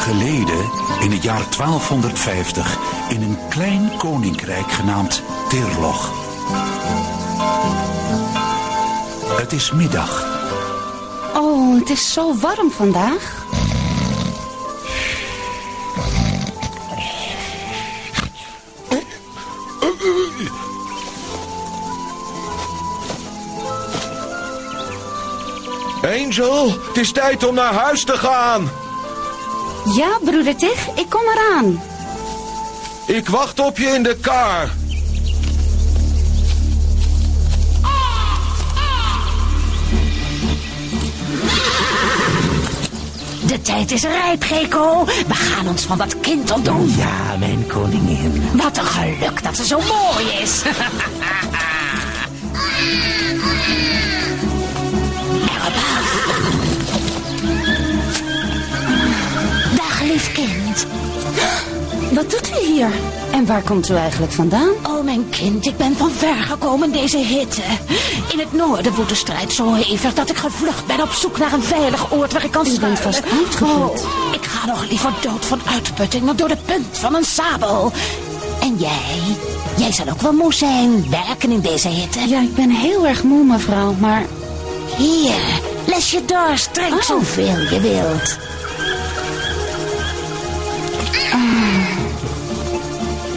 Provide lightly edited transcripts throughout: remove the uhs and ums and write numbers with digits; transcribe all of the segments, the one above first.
geleden, in het jaar 1250, in een klein koninkrijk genaamd Tirloch. Het is middag. Oh, het is zo warm vandaag. Angel, het is tijd om naar huis te gaan. Ja, broeder Tig, ik kom eraan. Ik wacht op je in de kar. De tijd is rijp, Geko. We gaan ons van dat kind ontdoen. Ja, mijn koningin. Wat een geluk dat ze zo mooi is. Erop af. Dag, lief kind. Wat doet u hier? En waar komt u eigenlijk vandaan? Oh, mijn kind, ik ben van ver gekomen in deze hitte. In het noorden woedt de strijd zo hevig dat ik gevlucht ben op zoek naar een veilig oord waar ik kan schuilen. U bent vast uitgeput. Oh, ik ga nog liever dood van uitputting dan door de punt van een sabel. En jij? Jij zal ook wel moe zijn, werken in deze hitte. Ja, ik ben heel erg moe, mevrouw, maar... Hier, les je dorst, drink zoveel je wilt.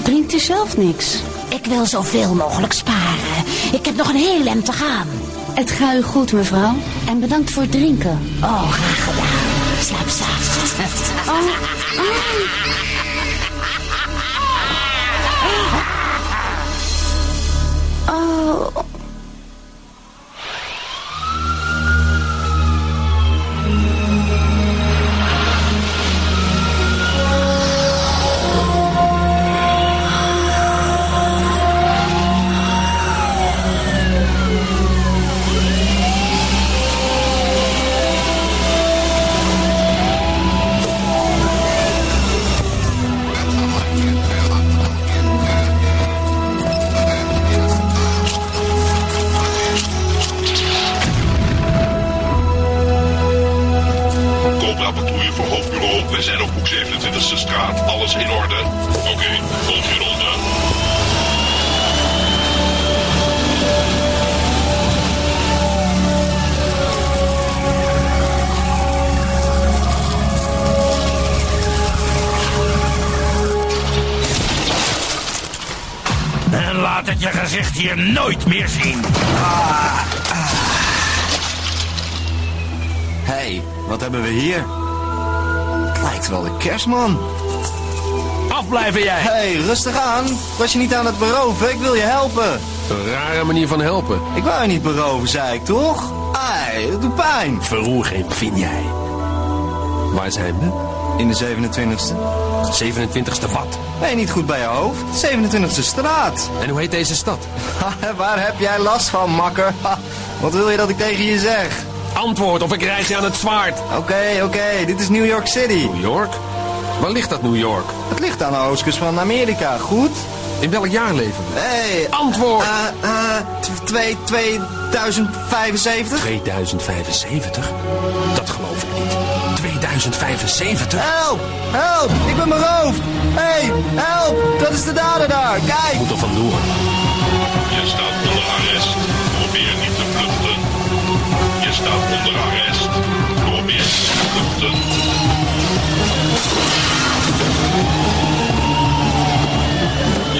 Drinkt u zelf niks? Ik wil zoveel mogelijk sparen. Ik heb nog een heel eind te gaan. Het gaat u goed, mevrouw. En bedankt voor het drinken. Oh, graag gedaan. Slaap zacht. Oh. We zijn op Hoek 27e straat. Alles in orde. Oké, volgende ronde. En laat het je gezicht hier nooit meer zien. Hé, wat hebben we hier? Het lijkt wel de kerstman. Afblijven jij. Hé, rustig aan. Was je niet aan het beroven? Ik wil je helpen. Een rare manier van helpen. Ik wou je niet beroven, zei ik toch? Ai, dat doet pijn. Verroeging, vind jij. Waar zijn we? In de 27e. 27e wat? Ben je niet goed bij je hoofd? 27e straat. En hoe heet deze stad? Waar heb jij last van, makker? Wat wil je dat ik tegen je zeg? Antwoord of ik reis je aan het zwaard. Oké, dit is New York City. New York? Waar ligt dat New York? Het ligt aan de oostkust van Amerika, goed? In welk jaar leven we? Hey, Antwoord! 2075? 2075? Dat geloof ik niet. 2075? Help! Help! Ik ben beroofd! Hey, help! Dat is de dader daar! Kijk! Moet er vandoor. Je staat onder arrest. Probeer niet te vluchten. Je staat onder arrest. Probeer niet te vluchten.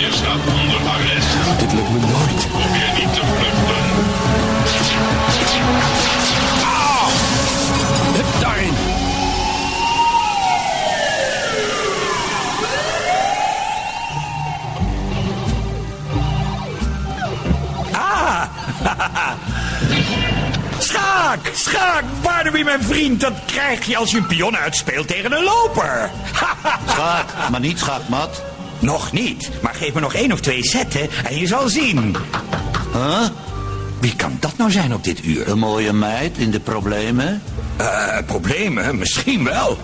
Je staat onder arrest. Dit lukt me nooit. Probeer niet te vluchten. Hup, daarin. Schaak, Barnaby, mijn vriend. Dat krijg je als je een pion uitspeelt tegen een loper. Schaak, maar niet schaakmat. Nog niet, maar geef me nog 1 of 2 zetten en je zal zien. Huh? Wie kan dat nou zijn op dit uur? Een mooie meid in de problemen? Problemen? Misschien wel.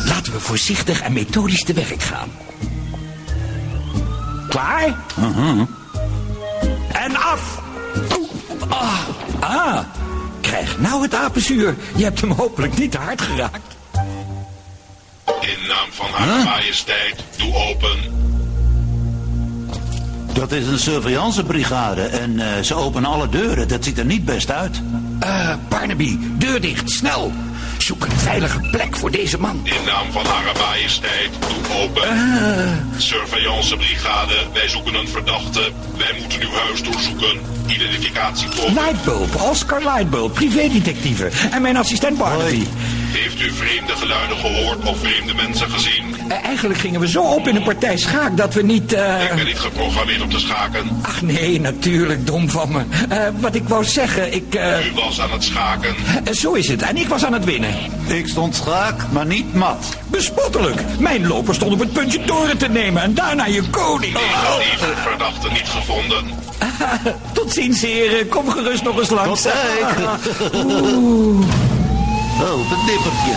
Laten we voorzichtig en methodisch te werk gaan. Klaar? En af! Krijg nou het apenzuur. Je hebt hem hopelijk niet te hard geraakt. naam van haar majesteit, doe open. Dat is een surveillancebrigade en ze openen alle deuren. Dat ziet er niet best uit. Barnaby, deur dicht, snel. Zoek een veilige plek voor deze man. In naam van haar majesteit, doe open. Surveillancebrigade, wij zoeken een verdachte. Wij moeten uw huis doorzoeken. Identificatiecode. Lightbulb, Oscar Lightbulb, privédetectieve. En mijn assistent Barnaby. Heeft u vreemde geluiden gehoord of vreemde mensen gezien? Eigenlijk gingen we zo op in een partij schaak dat we niet... Ik ben niet geprogrammeerd om te schaken. Ach nee, natuurlijk, dom van me. Wat ik wou zeggen, U was aan het schaken. Zo is het, en ik was aan het winnen. Ik stond schaak, maar niet mat. Bespottelijk. Mijn loper stond op het puntje toren te nemen en daarna je koning. Negatieve verdachte niet gevonden. Tot ziens, heren. Kom gerust nog eens langs. Tot Oh, het nippertje.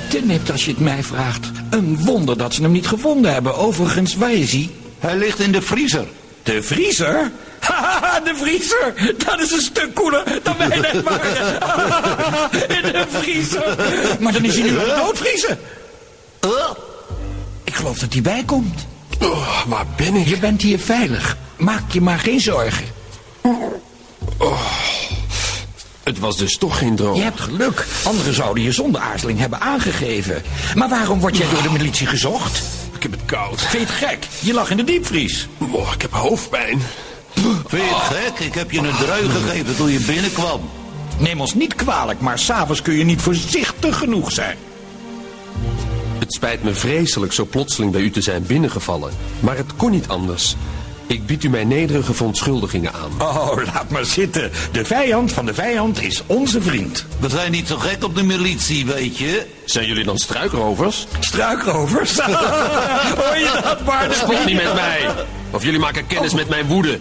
Te nipt als je het mij vraagt. Een wonder dat ze hem niet gevonden hebben. Overigens, waar is hij? Hij ligt in de vriezer. De vriezer? Haha, de vriezer! Dat is een stuk koeler dan wij net waren. In de vriezer. Maar dan is hij nu aan het doodvriezen. Ik geloof dat hij bijkomt. Oh, waar ben ik? Je bent hier veilig. Maak je maar geen zorgen. Het was dus toch geen droom. Je hebt geluk. Anderen zouden je zonder aarzeling hebben aangegeven. Maar waarom word jij door de militie gezocht? Ik heb het koud. Vind je het gek? Je lag in de diepvries. Oh, ik heb hoofdpijn. Vind je het gek? Ik heb je een drui gegeven toen je binnenkwam. Neem ons niet kwalijk, maar 's avonds kun je niet voorzichtig genoeg zijn. Het spijt me vreselijk zo plotseling bij u te zijn binnengevallen. Maar het kon niet anders. Ik bied u mijn nederige verontschuldigingen aan. Oh, laat maar zitten. De vijand van de vijand is onze vriend. We zijn niet zo gek op de militie, weet je. Zijn jullie dan struikrovers? Struikrovers? Hoor je dat, Barnaby? Spot niet met mij. Of jullie maken kennis met mijn woede.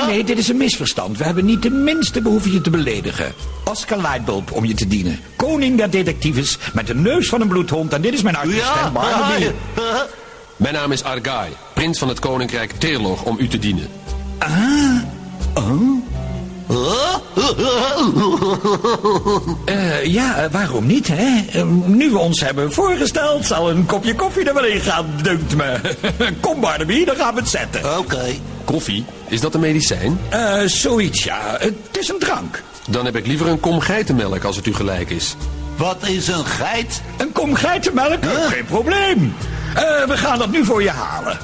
Nee, dit is een misverstand. We hebben niet de minste behoefte je te beledigen. Oscar Lightbulb om je te dienen. Koning der detectives met de neus van een bloedhond. En dit is mijn assistent Barnaby. Mijn naam is Argai, prins van het koninkrijk Terlog, om u te dienen. Ja, waarom niet, hè? Nu we ons hebben voorgesteld, zal een kopje koffie er wel in gaan, dunkt me. Kom, Barnaby, dan gaan we het zetten. Oké. Koffie? Is dat een medicijn? Zoiets, ja. Het is een drank. Dan heb ik liever een kom geitenmelk als het u gelijk is. Wat is een geit? Een kom geitenmelk? Geen probleem. We gaan dat nu voor je halen.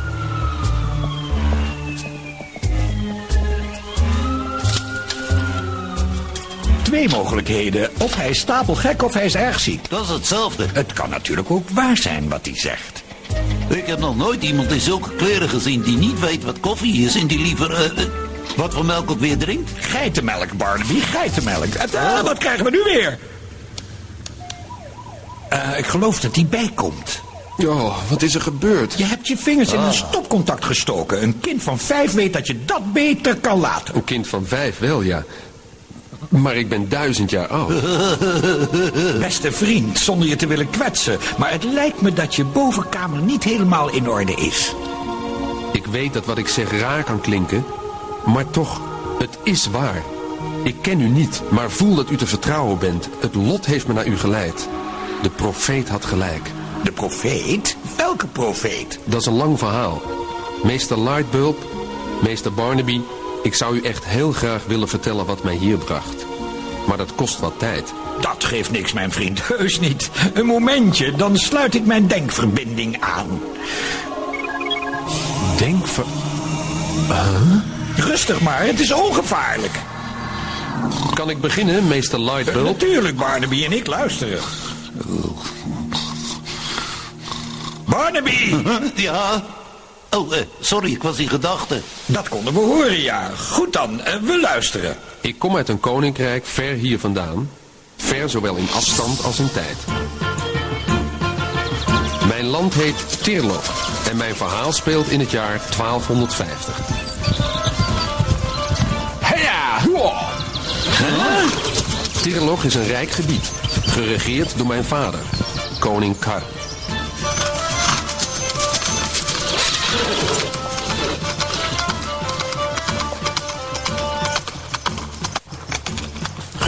Twee mogelijkheden. Of hij is stapelgek of hij is erg ziek. Dat is hetzelfde. Het kan natuurlijk ook waar zijn wat hij zegt. Ik heb nog nooit iemand in zulke kleren gezien die niet weet wat koffie is en die liever, wat voor melk ook weer drinkt. Geitenmelk, Barnaby, geitenmelk. Wat krijgen we nu weer? Ik geloof dat hij bijkomt. Oh, wat is er gebeurd? Je hebt je vingers in een stopcontact gestoken. Een kind van 5 weet dat je dat beter kan laten. Een kind van 5 wel, ja. Maar ik ben 1000 jaar oud. Beste vriend, zonder je te willen kwetsen. Maar het lijkt me dat je bovenkamer niet helemaal in orde is. Ik weet dat wat ik zeg raar kan klinken. Maar toch, het is waar. Ik ken u niet, maar voel dat u te vertrouwen bent. Het lot heeft me naar u geleid. De profeet had gelijk. De profeet? Welke profeet? Dat is een lang verhaal. Meester Lightbulb, meester Barnaby, ik zou u echt heel graag willen vertellen wat mij hier bracht. Maar dat kost wat tijd. Dat geeft niks, mijn vriend. Heus niet. Een momentje, dan sluit ik mijn denkverbinding aan. Rustig maar, het is ongevaarlijk. Kan ik beginnen, meester Lightbulb? Natuurlijk, Barnaby, en ik luisteren. Barnaby! Ja? Oh, sorry, ik was in gedachten. Dat konden we horen, ja. Goed dan, we luisteren. Ik kom uit een koninkrijk ver hier vandaan. Ver zowel in afstand als in tijd. Mijn land heet Terlog en mijn verhaal speelt in het jaar 1250. Heya! Terlog is een rijk gebied, geregeerd door mijn vader, koning Kar.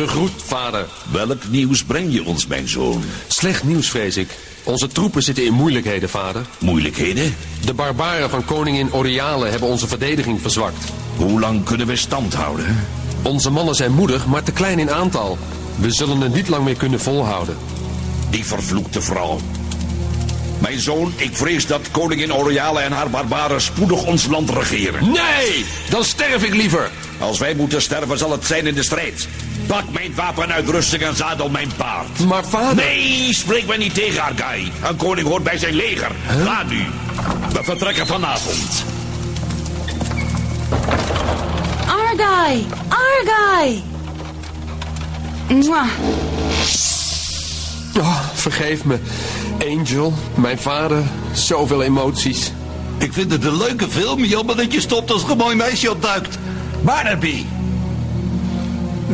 Gegroet, vader. Welk nieuws breng je ons, mijn zoon? Slecht nieuws, vrees ik. Onze troepen zitten in moeilijkheden, vader. Moeilijkheden? De barbaren van koningin Oriale hebben onze verdediging verzwakt. Hoe lang kunnen we stand houden? Onze mannen zijn moedig, maar te klein in aantal. We zullen het niet lang meer kunnen volhouden. Die vervloekte vrouw. Mijn zoon, ik vrees dat koningin Oriale en haar barbaren spoedig ons land regeren. Nee, dan sterf ik liever. Als wij moeten sterven, zal het zijn in de strijd. Pak mijn wapenuitrusting en zadel mijn paard. Maar vader... Nee, spreek mij niet tegen, Argai. Een koning hoort bij zijn leger. Ga nu. We vertrekken vanavond. Argai! Argai! Mwah. Oh, vergeef me. Angel, mijn vader, zoveel emoties. Ik vind het een leuke film, jammer dat je stopt als er een mooi meisje opduikt. Barnaby!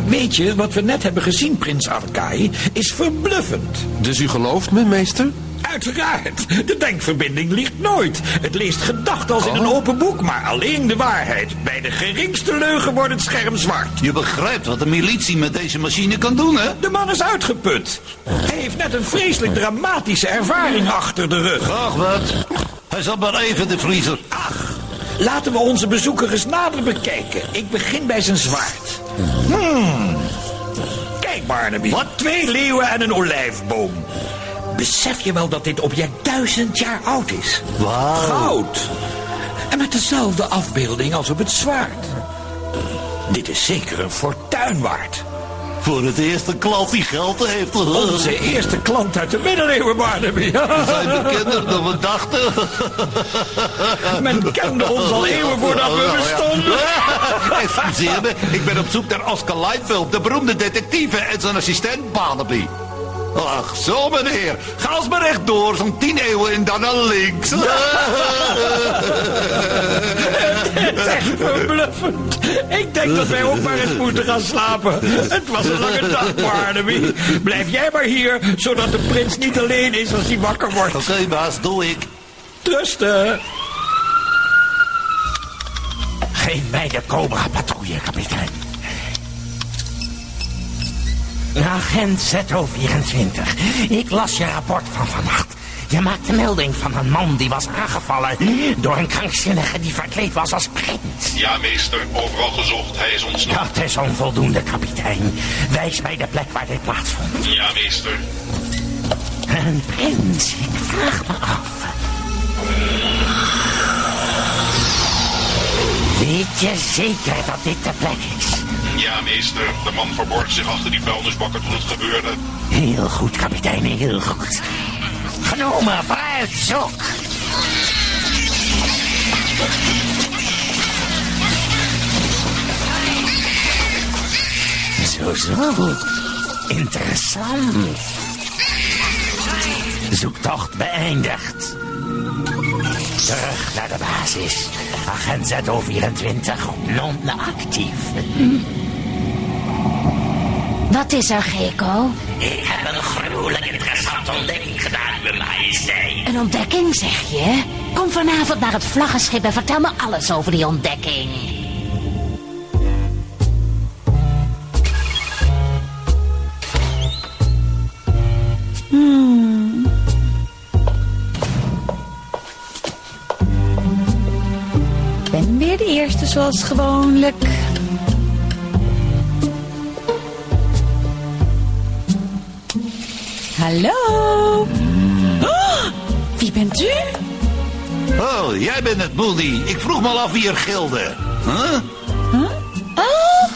Weet je, wat we net hebben gezien, prins Argai, is verbluffend. Dus u gelooft me, meester? Uiteraard. De denkverbinding liegt nooit. Het leest gedachten als in een open boek, maar alleen de waarheid. Bij de geringste leugen wordt het scherm zwart. Je begrijpt wat de militie met deze machine kan doen, hè? De man is uitgeput. Hij heeft net een vreselijk dramatische ervaring achter de rug. Ach, wat? Hij zat maar even, de vriezer. Ach, laten we onze bezoeker eens nader bekijken. Ik begin bij zijn zwaard. Kijk, Barnaby. Wat? 2 leeuwen en een olijfboom. Besef je wel dat dit object 1000 jaar oud is? Wauw. Goud. En met dezelfde afbeelding als op het zwaard. Dit is zeker een fortuin waard. Voor het eerste klant die geld heeft. Onze eerste klant uit de middeleeuwen, Barnaby. We zijn bekender dan we dachten. Men kende ons al eeuwen voordat we bestonden. Excuseer me, ik ben op zoek naar Oscar Lightfield, de beroemde detectieve en zijn assistent Barnaby. Ach, zo meneer. Ga eens maar rechtdoor, zo'n 10 eeuwen en dan naar links. Het is echt verbluffend. Ik denk dat wij ook maar eens moeten gaan slapen. Het was een lange dag, Barnaby. Blijf jij maar hier, zodat de prins niet alleen is als hij wakker wordt. Oké, baas, doe ik. Trusten. Geef mij de Cobra-patrouille, kapitein. Agent ZO24, ik las je rapport van vannacht. Je maakte melding van een man die was aangevallen door een krankzinnige die verkleed was als prins. Ja, meester, overal gezocht. Hij is ontsnapt. Dat is onvoldoende, kapitein. Wijs mij de plek waar dit plaatsvond. Ja, meester. Een prins, ik vraag me af. Weet je zeker dat dit de plek is? Ja, meester. De man verborg zich achter die vuilnisbakken toen het gebeurde. Heel goed, kapitein, heel goed. Genomen, vooruit, zoek. Zo. Interessant. Zoektocht beëindigd. Terug naar de basis. Agent ZO24, non-actief. Wat is er, Geko? Ik heb een gruwelijk interessante ontdekking gedaan, uw majesteit. Een ontdekking, zeg je? Kom vanavond naar het vlaggenschip en vertel me alles over die ontdekking. Ik ben weer de eerste zoals gewoonlijk. Hallo? Oh, wie bent u? Oh, jij bent het, Moody. Ik vroeg me al af wie er gilde. Huh? Oh!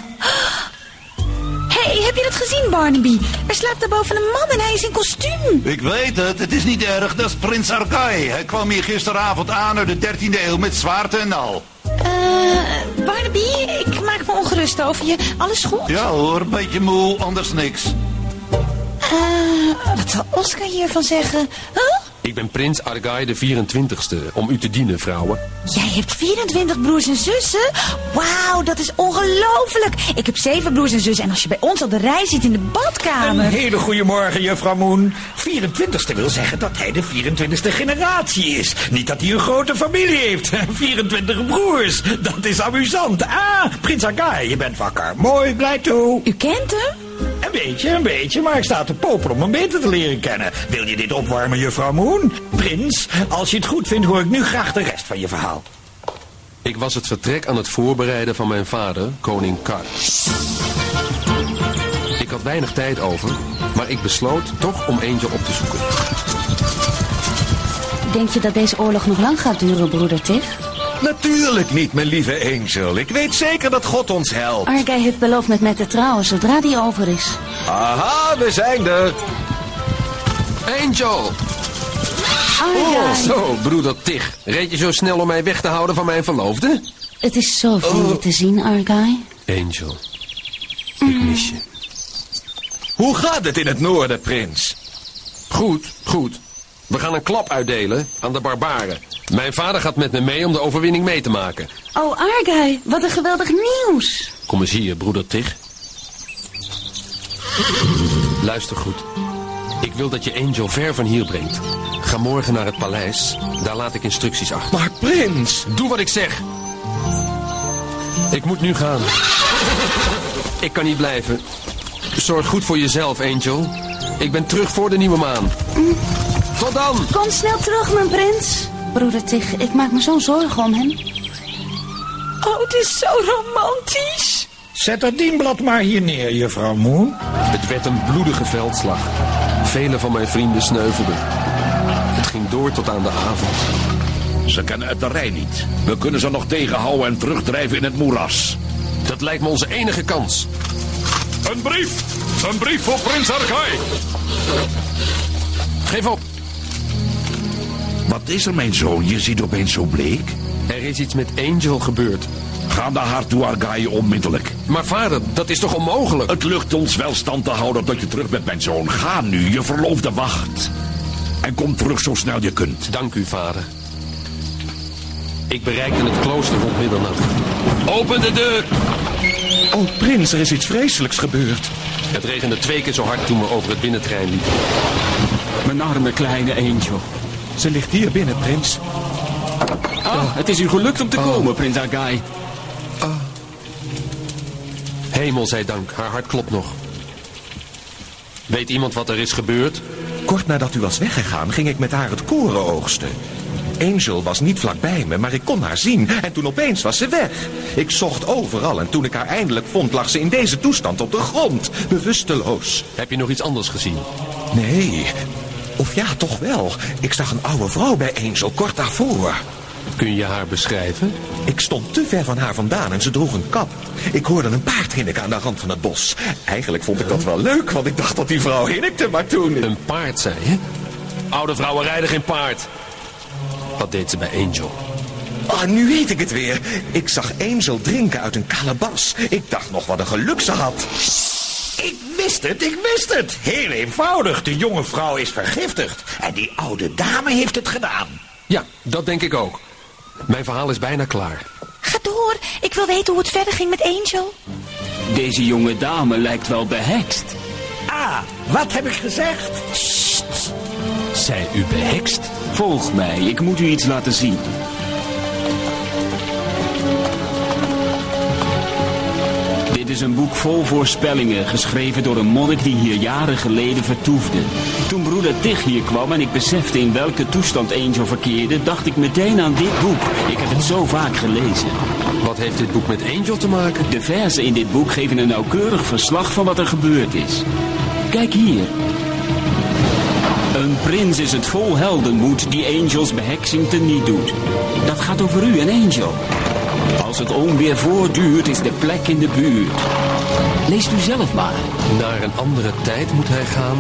Hey, heb je dat gezien, Barnaby? Er slaapt daar boven een man en hij is in kostuum. Ik weet het, het is niet erg, dat is prins Argai. Hij kwam hier gisteravond aan uit de 13e eeuw met zwaard en al. Barnaby, ik maak me ongerust over je. Alles goed? Ja hoor, een beetje moe, anders niks. Wat zal Oscar hiervan zeggen? Huh? Ik ben prins Argai de 24ste, om u te dienen, vrouwen. Jij hebt 24 broers en zussen? Wauw, dat is ongelooflijk. Ik heb 7 broers en zussen en als je bij ons op de rij zit in de badkamer... Een hele goede morgen, juffrouw Moon. 24ste wil zeggen dat hij de 24ste generatie is. Niet dat hij een grote familie heeft. 24 broers. Dat is amusant. Ah, prins Argai, je bent wakker. Mooi, blij toe. U kent hem? Een beetje, maar ik sta te popelen om hem beter te leren kennen. Wil je dit opwarmen, juffrouw Moon? Prins, als je het goed vindt, hoor ik nu graag de rest van je verhaal. Ik was het vertrek aan het voorbereiden van mijn vader, koning Kar. Ik had weinig tijd over, maar ik besloot toch om Angel op te zoeken. Denk je dat deze oorlog nog lang gaat duren, broeder Tig? Natuurlijk niet, mijn lieve Angel. Ik weet zeker dat God ons helpt. Argai heeft beloofd met mij te trouwen zodra die over is. Aha, we zijn er. Angel! Argai! Zo, broeder Tig. Reed je zo snel om mij weg te houden van mijn verloofde? Het is zo fijn je te zien, Argai. Angel, ik mis je. Hoe gaat het in het noorden, prins? Goed, goed. We gaan een klap uitdelen aan de barbaren. Mijn vader gaat met me mee om de overwinning mee te maken. Oh, Argai, wat een geweldig nieuws. Kom eens hier, broeder Tig. Luister goed. Ik wil dat je Angel ver van hier brengt. Ga morgen naar het paleis. Daar laat ik instructies achter. Maar prins... Doe wat ik zeg. Ik moet nu gaan. Ik kan niet blijven. Zorg goed voor jezelf, Angel. Ik ben terug voor de nieuwe maan. Tot dan! Kom snel terug, mijn prins. Broeder Tig, ik maak me zo'n zorgen om hem. Oh, het is zo romantisch. Zet dat dienblad maar hier neer, juffrouw Moon. Het werd een bloedige veldslag. Vele van mijn vrienden sneuvelden. Het ging door tot aan de avond. Ze kennen het terrein niet. We kunnen ze nog tegenhouden en terugdrijven in het moeras. Dat lijkt me onze enige kans. Een brief! Een brief voor prins Argai! Geef op. Wat is er, mijn zoon? Je ziet opeens zo bleek. Er is iets met Angel gebeurd. Ga naar haar toe, Argai, onmiddellijk. Maar vader, dat is toch onmogelijk? Het lukt ons wel stand te houden tot je terug bent, mijn zoon. Ga nu, je verloofde wacht. En kom terug zo snel je kunt. Dank u, vader. Ik bereikte het klooster rond middernacht. Open de deur! Oh, prins, er is iets vreselijks gebeurd. Het regende 2 keer zo hard toen we over het binnentrein liepen. Mijn arme kleine Angel. Ze ligt hier binnen, prins. Het is u gelukt om te komen, prins Argai. Hemel zij dank, haar hart klopt nog. Weet iemand wat er is gebeurd? Kort nadat u was weggegaan, ging ik met haar het koren oogsten. Angel was niet vlakbij me, maar ik kon haar zien. En toen opeens was ze weg. Ik zocht overal en toen ik haar eindelijk vond, lag ze in deze toestand op de grond. Bewusteloos. Heb je nog iets anders gezien? Nee. Of ja, toch wel. Ik zag een oude vrouw bij Angel kort daarvoor. Kun je haar beschrijven? Ik stond te ver van haar vandaan en ze droeg een kap. Ik hoorde een paard hinniken aan de rand van het bos. Eigenlijk vond ik dat wel leuk, want ik dacht dat die vrouw hinnikte, maar toen... Een paard, zei je? Oude vrouwen rijden geen paard. Wat deed ze bij Angel? Ah, nu weet ik het weer. Ik zag Angel drinken uit een kalebas. Ik dacht nog wat een geluk ze had. Ik wist het. Heel eenvoudig. De jonge vrouw is vergiftigd. En die oude dame heeft het gedaan. Ja, dat denk ik ook. Mijn verhaal is bijna klaar. Ga door. Ik wil weten hoe het verder ging met Angel. Deze jonge dame lijkt wel behekst. Ah, wat heb ik gezegd? Sst. Zij u behekst? Volg mij, ik moet u iets laten zien. Dit is een boek vol voorspellingen, geschreven door een monnik die hier jaren geleden vertoefde. Toen broeder Tig hier kwam en ik besefte in welke toestand Angel verkeerde, dacht ik meteen aan dit boek. Ik heb het zo vaak gelezen. Wat heeft dit boek met Angel te maken? De verzen in dit boek geven een nauwkeurig verslag van wat er gebeurd is. Kijk hier. Een prins is het vol heldenmoed die Angels beheksing teniet doet. Dat gaat over u en Angel. Als het onweer voortduurt, is de plek in de buurt. Leest u zelf maar. Naar een andere tijd moet hij gaan,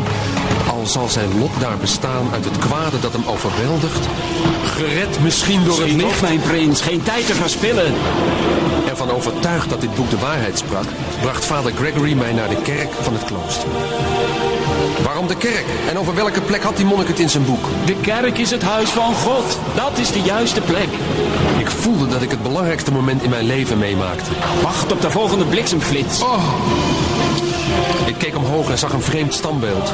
al zal zijn lot daar bestaan uit het kwade dat hem overweldigt. Gered misschien door het Schiet op, licht. mijn prins, geen tijd te verspillen. Ervan overtuigd dat dit boek de waarheid sprak, bracht vader Gregory mij naar de kerk van het klooster. Waarom de kerk? En over welke plek had die monnik het in zijn boek? De kerk is het huis van God. Dat is de juiste plek. Ik voelde dat ik het belangrijkste moment in mijn leven meemaakte. Wacht op de volgende bliksemflits. Oh. Ik keek omhoog en zag een vreemd standbeeld.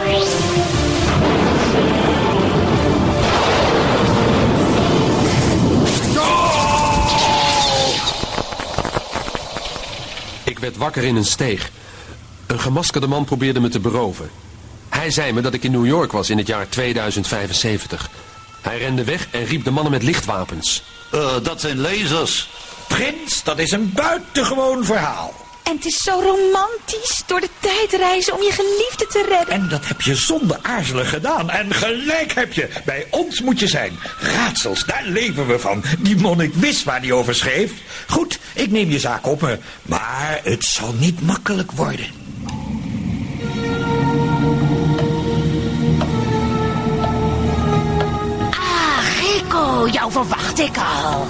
Ik werd wakker in een steeg. Een gemaskerde man probeerde me te beroven. Hij zei me dat ik in New York was in het jaar 2075. Hij rende weg en riep de mannen met lichtwapens. Dat zijn lasers. Prins, dat is een buitengewoon verhaal. En het is zo romantisch, door de tijd reizen om je geliefde te redden. En dat heb je zonder aarzelen gedaan. En gelijk heb je. Bij ons moet je zijn. Raadsels, daar leven we van. Die monnik wist waar hij over schreef. Goed, ik neem je zaak op me. Maar het zal niet makkelijk worden. Ah, Gekko, jou verwacht ik al.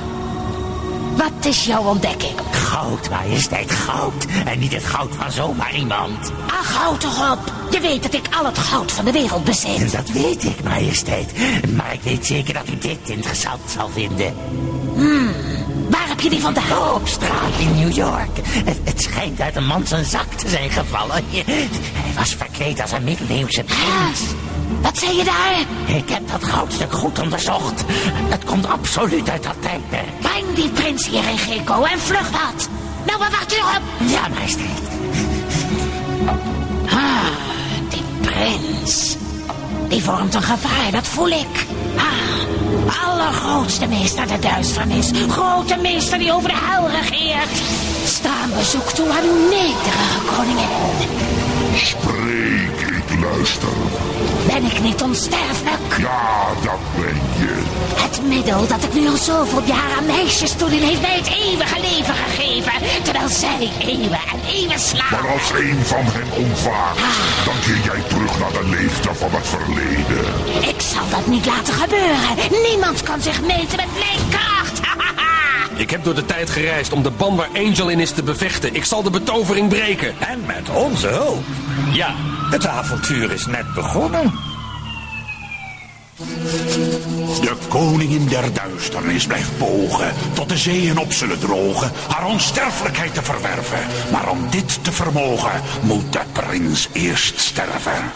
Wat is jouw ontdekking? Goud, majesteit, goud. En niet het goud van zomaar iemand. Ach, houd toch op. Je weet dat ik al het goud van de wereld bezit. Dat weet ik, majesteit. Maar ik weet zeker dat u dit interessant zal vinden. Waar heb je die vandaan? Op straat in New York. Het schijnt uit een man zijn zak te zijn gevallen. Hij was verkleed als een middeleeuwse prins. Wat zei je daar? Ik heb dat goudstuk goed onderzocht. Het komt absoluut uit dat tijdperk. Breng die prins hierheen, Gekko, en vlug wat. Nou, waar wacht u op? Ja, majesteit. Die prins. Die vormt een gevaar, dat voel ik. Allergrootste meester der duisternis. Grote meester die over de hel regeert. Sta een bezoek toe aan uw nederige koningin. Spreek, ik luister. Ben ik niet onsterfelijk? Ja, dat ben je. Het middel dat ik nu al zoveel jaren aan meisjes toedien heeft mij het eeuwige leven gegeven. Terwijl zij eeuwen en eeuwen slaan. Maar als een van hen ontwaakt, dan keer jij terug naar de leeftijd van het verleden. Ik zal dat niet laten gebeuren. Niemand kan zich meten met mijn kracht. Ik heb door de tijd gereisd om de ban waar Angel in is te bevechten. Ik zal de betovering breken. En met onze hulp. Ja. Het avontuur is net begonnen. De koningin der duisternis blijft bogen, tot de zeeën op zullen drogen, haar onsterfelijkheid te verwerven. Maar om dit te vermogen, moet de prins eerst sterven.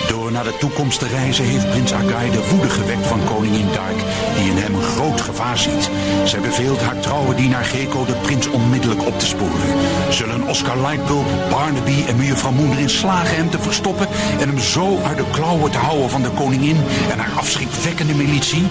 Door naar de toekomst te reizen heeft prins Agai de woede gewekt van koningin Dark, die in hem een groot gevaar ziet. Zij beveelt haar trouwe dienaar Gekko de prins onmiddellijk op te sporen. Zullen Oscar Lightbulb, Barnaby en mevrouw Moon erin slagen hem te verstoppen en hem zo uit de klauwen te houden van de koningin en haar afschrikwekkende militie?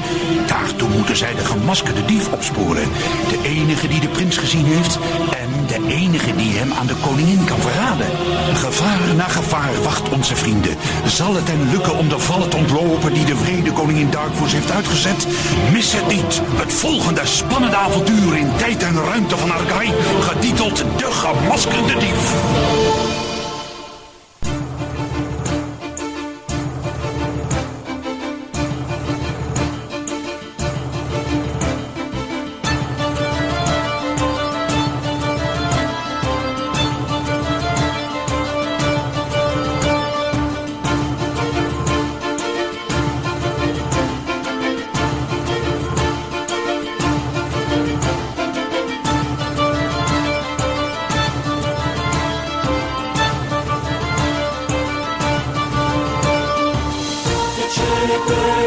Daartoe moeten zij de gemaskerde dief opsporen. De enige die de prins gezien heeft en de enige die hem aan de koningin kan verraden. Gevaar na gevaar wacht onze vrienden. Zal het hen lukken om de vallen te ontlopen die de wrede koningin Darkvoice heeft uitgezet? Mis het niet. Het volgende spannende avontuur in tijd en ruimte van Agai, getiteld De Gemaskerde Dief. Check